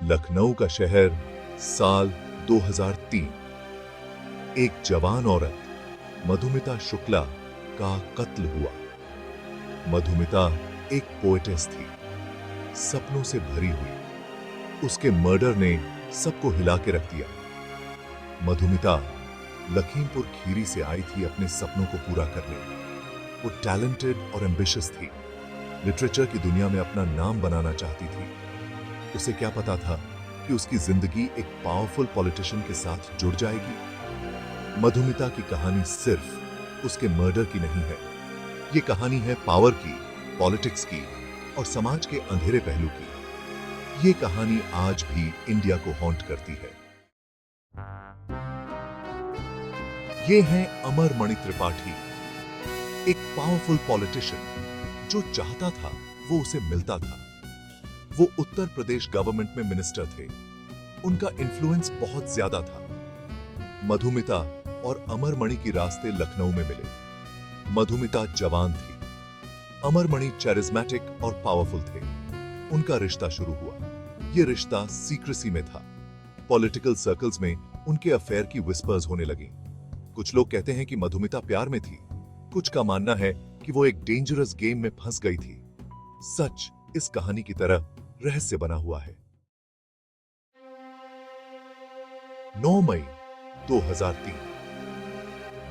लखनऊ का शहर, साल 2003। एक जवान औरत मधुमिता शुक्ला का कत्ल हुआ। मधुमिता एक पोएटेस थी, सपनों से भरी हुई। उसके मर्डर ने सबको हिला के रख दिया। मधुमिता लखीमपुर खीरी से आई थी अपने सपनों को पूरा करने। वो टैलेंटेड और एम्बिशियस थी, लिटरेचर की दुनिया में अपना नाम बनाना चाहती थी। उसे क्या पता था कि उसकी जिंदगी एक पावरफुल पॉलिटिशियन के साथ जुड़ जाएगी। मधुमिता की कहानी सिर्फ उसके मर्डर की नहीं है, ये कहानी है पावर की, पॉलिटिक्स की और समाज के अंधेरे पहलू की। ये कहानी आज भी इंडिया को हॉन्ट करती है। ये है अमरमणि त्रिपाठी, एक पावरफुल पॉलिटिशियन। जो चाहता था वो उसे मिलता था। वो उत्तर प्रदेश गवर्नमेंट में मिनिस्टर थे। उनका इन्फ्लुएंस बहुत ज्यादा था। मधुमिता और अमरमणि की रास्ते लखनऊ में मिले। मधुमिता जवान थी, अमरमणि चैरिज्मेटिक और पावरफुल थे। उनका रिश्ता शुरू हुआ। यह रिश्ता सीक्रेसी में था। पॉलिटिकल सर्कल्स में उनके अफेयर की विस्पर्स होने लगी। कुछ लोग कहते हैं कि मधुमिता प्यार में थी, कुछ का मानना है कि वो एक डेंजरस गेम में फंस गई थी। सच इस कहानी की तरह रहस्य बना हुआ है। 9 मई 2003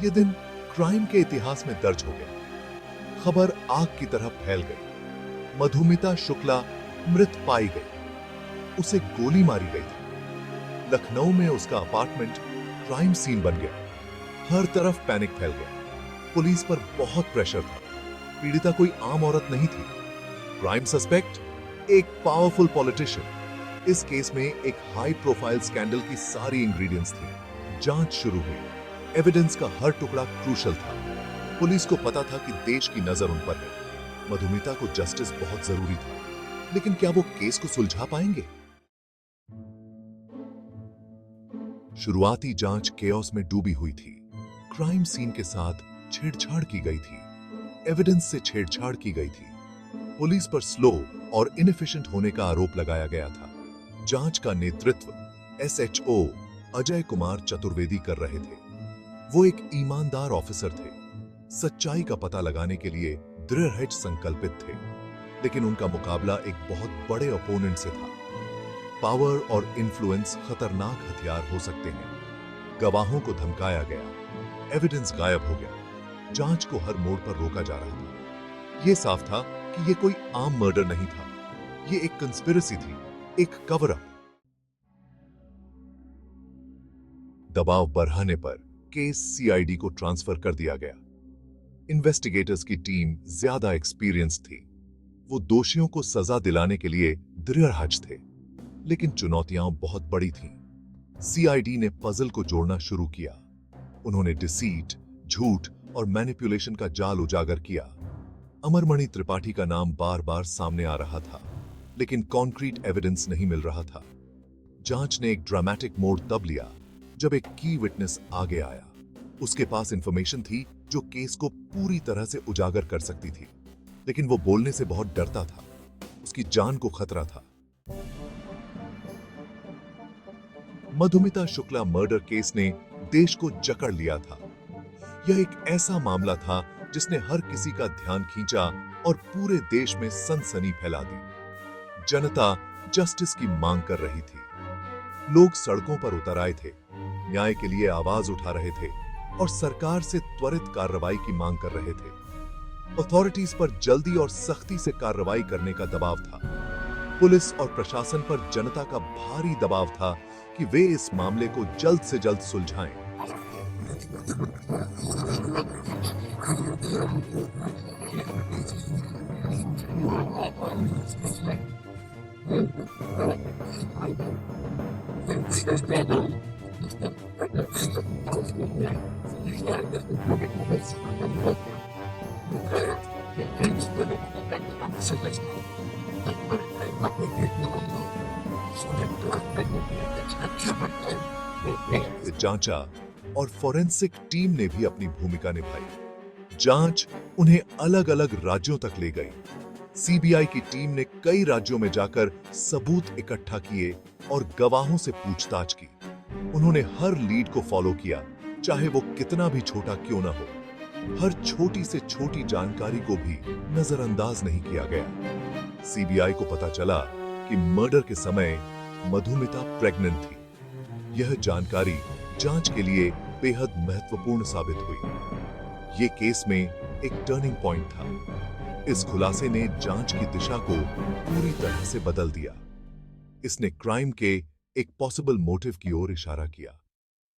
ये दिन क्राइम के इतिहास में दर्ज हो गया। खबर आग की तरह फैल गई। मधुमिता शुक्ला मृत पाई गई। उसे गोली मारी गई थी। लखनऊ में उसका अपार्टमेंट क्राइम सीन बन गया। हर तरफ पैनिक फैल गया। पुलिस पर बहुत प्रेशर था। पीड़िता कोई आम औरत नहीं थी। क्राइम सस्पेक्ट एक पावरफुल पॉलिटिशियन। इस केस में एक हाई प्रोफाइल स्कैंडल की सारी इंग्रेडिएंट्स थी। जांच शुरू हुई। एविडेंस का हर टुकड़ा क्रूशल था। पुलिस को पता था कि देश की नजर उन पर है। मधुमिता को जस्टिस बहुत जरूरी था, लेकिन क्या वो केस को सुलझा पाएंगे? शुरुआती जांच केओस में डूबी हुई थी। क्राइम सीन के साथ छेड़छाड़ की गई थी। एविडेंस से छेड़छाड़ की गई थी। पुलिस पर स्लो और इनएफिशिएंट होने का आरोप लगाया गया था। जांच का नेतृत्व एसएचओ अजय कुमार चतुर्वेदी कर रहे थे। वो एक ईमानदार ऑफिसर थे, सच्चाई का पता लगाने के लिए दृढ़ संकल्पित थे। लेकिन उनका मुकाबला एक बहुत बड़े ओपोनेंट से था। पावर और इन्फ्लुएंस खतरनाक हथियार हो सकते हैं। गवाहों को धमकाया गया, एविडेंस गायब हो गया। जांच को हर मोड़ पर रोका जा रहा था। यह साफ था कि यह कोई आम मर्डर नहीं था। यह एक कंस्पिरेसी थी, एक कवर अप। दबाव बढ़ाने पर केस सीआईडी को ट्रांसफर कर दिया गया। इन्वेस्टिगेटर्स की टीम ज्यादा एक्सपीरियंस थी। वो दोषियों को सजा दिलाने के लिए दृढ़ थे, लेकिन चुनौतियां बहुत बड़ी थीं। सीआईडी ने पजल को जोड़ना शुरू किया। उन्होंने डिसीट, झूठ और मैनिपुलेशन का जाल उजागर किया। अमरमणि त्रिपाठी का नाम बार बार सामने आ रहा था, लेकिन कॉन्क्रीट एविडेंस नहीं मिल रहा था। जांच ने एक ड्रामेटिक मोड़ तब लिया जब एक की विटनेस आगे आया। उसके पास इंफॉर्मेशन थी जो केस को पूरी तरह से उजागर कर सकती थी, लेकिन वो बोलने से बहुत डरता था। उसकी जान को खतरा था। मधुमिता शुक्ला मर्डर केस ने देश को जकड़ लिया था। यह एक ऐसा मामला था जिसने हर किसी का ध्यान खींचा और पूरे देश में सनसनी फैला दी। जनता जस्टिस की मांग कर रही थी। लोग सड़कों पर उतर आए थे, न्याय के लिए आवाज उठा रहे थे और सरकार से त्वरित कार्रवाई की मांग कर रहे थे। अथॉरिटीज पर जल्दी और सख्ती से कार्रवाई करने का दबाव था। पुलिस और प्रशासन पर जनता का भारी दबाव था कि वे इस मामले को जल्द से जल्द सुलझाएं। जांचा और फोरेंसिक टीम ने भी अपनी भूमिका निभाई। जांच उन्हें अलग अलग राज्यों तक ले गई। सीबीआई की टीम ने कई राज्यों में जाकर सबूत इकट्ठा किए और गवाहों से पूछताछ की। उन्होंने हर लीड को फॉलो किया, चाहे वो कितना भी छोटा क्यों ना हो। हर छोटी से छोटी जानकारी को भी नजरअंदाज नहीं किया गया। सीबीआई को पता चला कि मर्डर के समय मधुमिता प्रेग्नेंट थी। यह जानकारी जांच के लिए बेहद महत्वपूर्ण साबित हुई। ये केस में एक टर्निंग पॉइंट था। इस खुलासे ने जांच की दिशा को पूरी तरह से बदल दिया। इसने क्राइम के एक पॉसिबल मोटिव की ओर इशारा किया।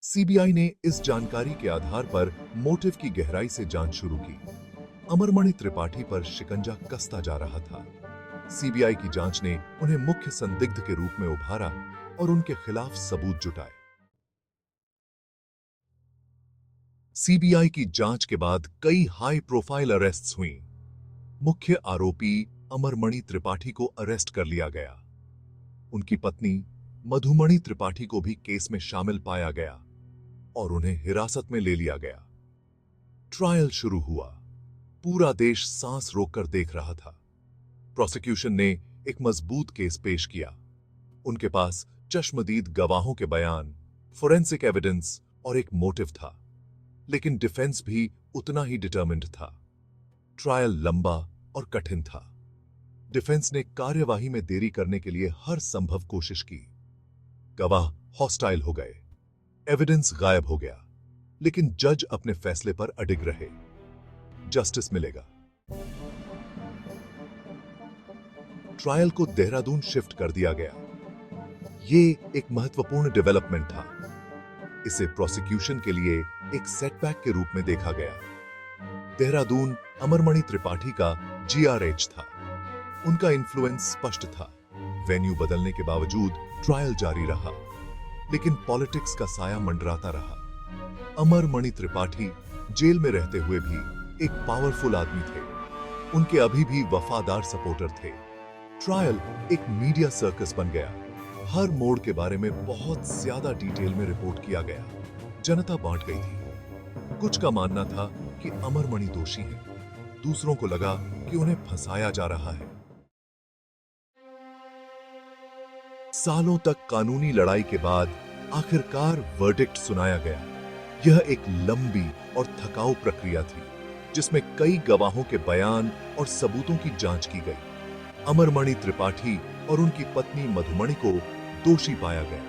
सीबीआई ने इस जानकारी के आधार पर मोटिव की गहराई से जांच शुरू की। अमरमणि त्रिपाठी पर शिकंजा कसता जा रहा था। सीबीआई की जांच ने उन्हें मुख्य संदिग्ध के रूप में उभारा और उनके खिलाफ सबूत जुटाए। सीबीआई की जांच के बाद कई हाई प्रोफाइल अरेस्ट्स हुई। मुख्य आरोपी अमरमणि त्रिपाठी को अरेस्ट कर लिया गया। उनकी पत्नी मधुमणि त्रिपाठी को भी केस में शामिल पाया गया और उन्हें हिरासत में ले लिया गया। ट्रायल शुरू हुआ। पूरा देश सांस रोककर देख रहा था। प्रोसिक्यूशन ने एक मजबूत केस पेश किया। उनके पास चश्मदीद गवाहों के बयान, फोरेंसिक एविडेंस और एक मोटिव था। लेकिन डिफेंस भी उतना ही डिटरमिन्ड था। ट्रायल लंबा और कठिन था। डिफेंस ने कार्यवाही में देरी करने के लिए हर संभव कोशिश की। गवाह हॉस्टाइल हो गए, एविडेंस गायब हो गया, लेकिन जज अपने फैसले पर अडिग रहे। जस्टिस मिलेगा। ट्रायल को देहरादून शिफ्ट कर दिया गया। यह एक महत्वपूर्ण डेवलपमेंट था। इसे प्रोसिक्यूशन के लिए एक सेटबैक के रूप में देखा गया। देहरादून अमरमणि त्रिपाठी का जीआरएच था। उनका इन्फ्लुएंस स्पष्ट था। वेन्यू बदलने के बावजूद ट्रायल जारी रहा, लेकिन पॉलिटिक्स का साया मंडराता रहा। अमरमणि त्रिपाठी जेल में रहते हुए भी एक पावरफुल आदमी थे। उनके अभी भी वफादार सपोर्टर थे। ट्रायल एक मीडिया सर्कस बन गया। हर मोड़ के बारे में बहुत ज्यादा डिटेल में रिपोर्ट किया गया। जनता बांट गई थी। कुछ का मानना था कि अमरमणि दोषी हैं। दूसरों को लगा कि उन्हें फंसाया जा रहा है। सालों तक कानूनी लड़ाई के बाद आखिरकार वर्डिक्ट सुनाया गया। यह एक लंबी और थकाऊ प्रक्रिया थी, जिसमें कई गवाहों के बयान और सबूतों की जांच की गई। अमरमणि त्रिपाठी और उनकी पत्नी मधुमणि को दोषी पाया गया।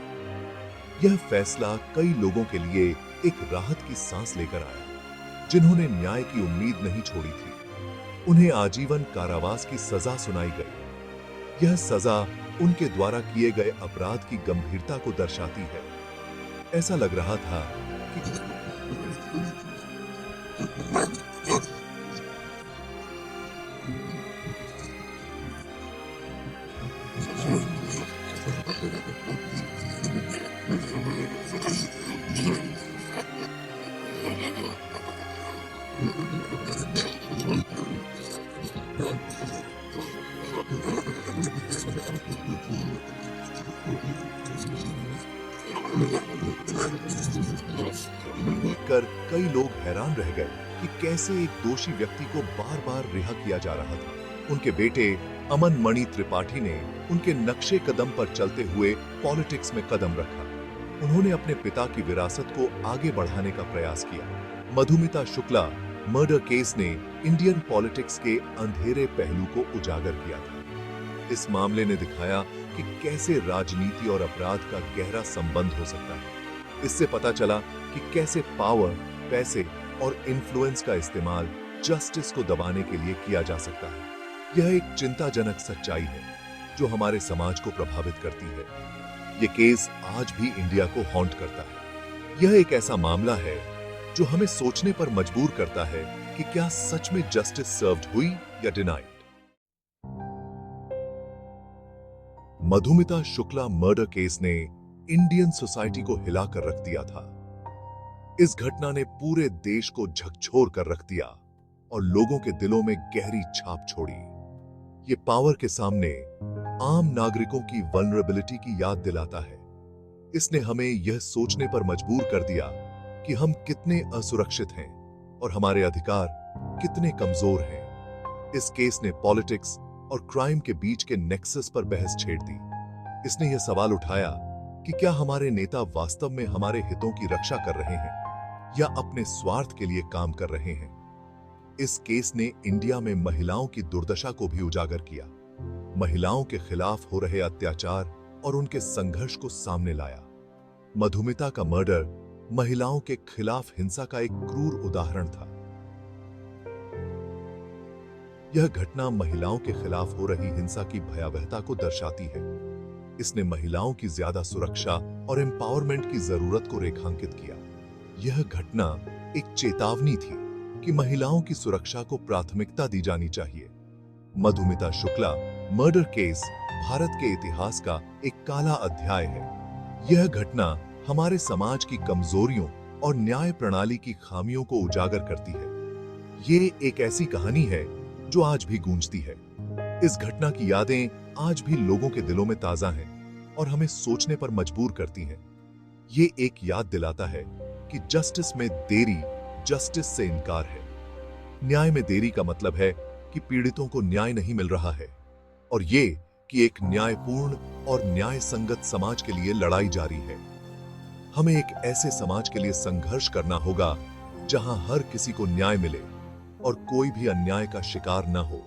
यह फैसला कई लोगों के लिए एक राहत की सांस लेकर आया, जिन्होंने न्याय की उम्मीद नहीं छोड़ी थी। उन्हें आजीवन कारावास की सजा सुनाई गई। यह सजा उनके द्वारा किए गए अपराध की गंभीरता को दर्शाती है। ऐसा लग रहा था कि कर कई लोग हैरान रह गए कि कैसे एक दोषी व्यक्ति को बार बार रिहा किया जा रहा था। उनके बेटे अमरमणि त्रिपाठी ने उनके नक्शे कदम पर चलते हुए पॉलिटिक्स में कदम रखा। उन्होंने अपने पिता की विरासत को आगे बढ़ाने का प्रयास किया। मधुमिता शुक्ला मर्डर केस ने इंडियन पॉलिटिक्स के अंधेरे पहलू को उजागर किया था। इस मामले ने दिखाया कि कैसे राजनीति और अपराध का गहरा संबंध हो सकता है। इससे पता चला कि कैसे पावर, पैसे और इन्फ्लुएंस का इस्तेमाल जस्टिस को दबाने के लिए किया जा सकता है। यह एक चिंताजनक सच्चाई है जो हमारे समाज को प्रभावित करती है। यह केस आज भी इंडिया को हॉन्ट करता है। यह एक ऐसा मामला है जो हमें सोचने पर मजबूर करता है कि क्या सच में जस्टिस सर्व्ड हुई या denied. Madhumita Shukla murder case ने इंडियन सोसाइटी को हिलाकर रख दिया था। इस घटना ने पूरे देश को झकझोर कर रख दिया और लोगों के दिलों में गहरी छाप छोड़ी। ये पावर के सामने आम नागरिकों की वल्नरेबिलिटी की याद दिलाता है। इसने हमें यह सोचने पर मजबूर कर दिया कि हम कितने असुरक्षित हैं और हमारे अधिकार कितने कमजोर हैं। इस केस ने पॉलिटिक्स, और क्राइम के बीच के नेक्सस पर बहस छेड़ दी। इसने यह सवाल उठाया कि क्या हमारे नेता वास्तव में हमारे हितों की रक्षा कर रहे हैं या अपने स्वार्थ के लिए काम कर रहे हैं। इस केस ने इंडिया में महिलाओं की दुर्दशा को भी उजागर किया, महिलाओं के खिलाफ हो रहे अत्याचार और उनके संघर्ष को सामने लाया। मधुमिता का मर्डर महिलाओं के खिलाफ हिंसा का एक क्रूर उदाहरण था। यह घटना महिलाओं के खिलाफ हो रही हिंसा की भयावहता को दर्शाती है। इसने महिलाओं की ज्यादा सुरक्षा और एम्पावरमेंट की जरूरत को रेखांकित किया। यह घटना एक चेतावनी थी कि महिलाओं की सुरक्षा को प्राथमिकता दी जानी चाहिए। मधुमिता शुक्ला मर्डर केस भारत के इतिहास का एक काला अध्याय है। यह घटना हमारे समाज की कमजोरियों और न्याय प्रणाली की खामियों को उजागर करती है। ये एक ऐसी कहानी है जो आज भी गूंजती है। इस घटना की यादें आज भी लोगों के दिलों में ताजा हैं और हमें सोचने पर मजबूर करती हैं। ये एक याद दिलाता है कि जस्टिस में देरी जस्टिस से इनकार है। न्याय में देरी का मतलब है कि पीड़ितों को न्याय नहीं मिल रहा है और ये कि एक न्यायपूर्ण और न्याय संगत समाज के लिए लड़ाई जारी है। हमें एक ऐसे समाज के लिए संघर्ष करना होगा जहां हर किसी को न्याय मिले और कोई भी अन्याय का शिकार न हो।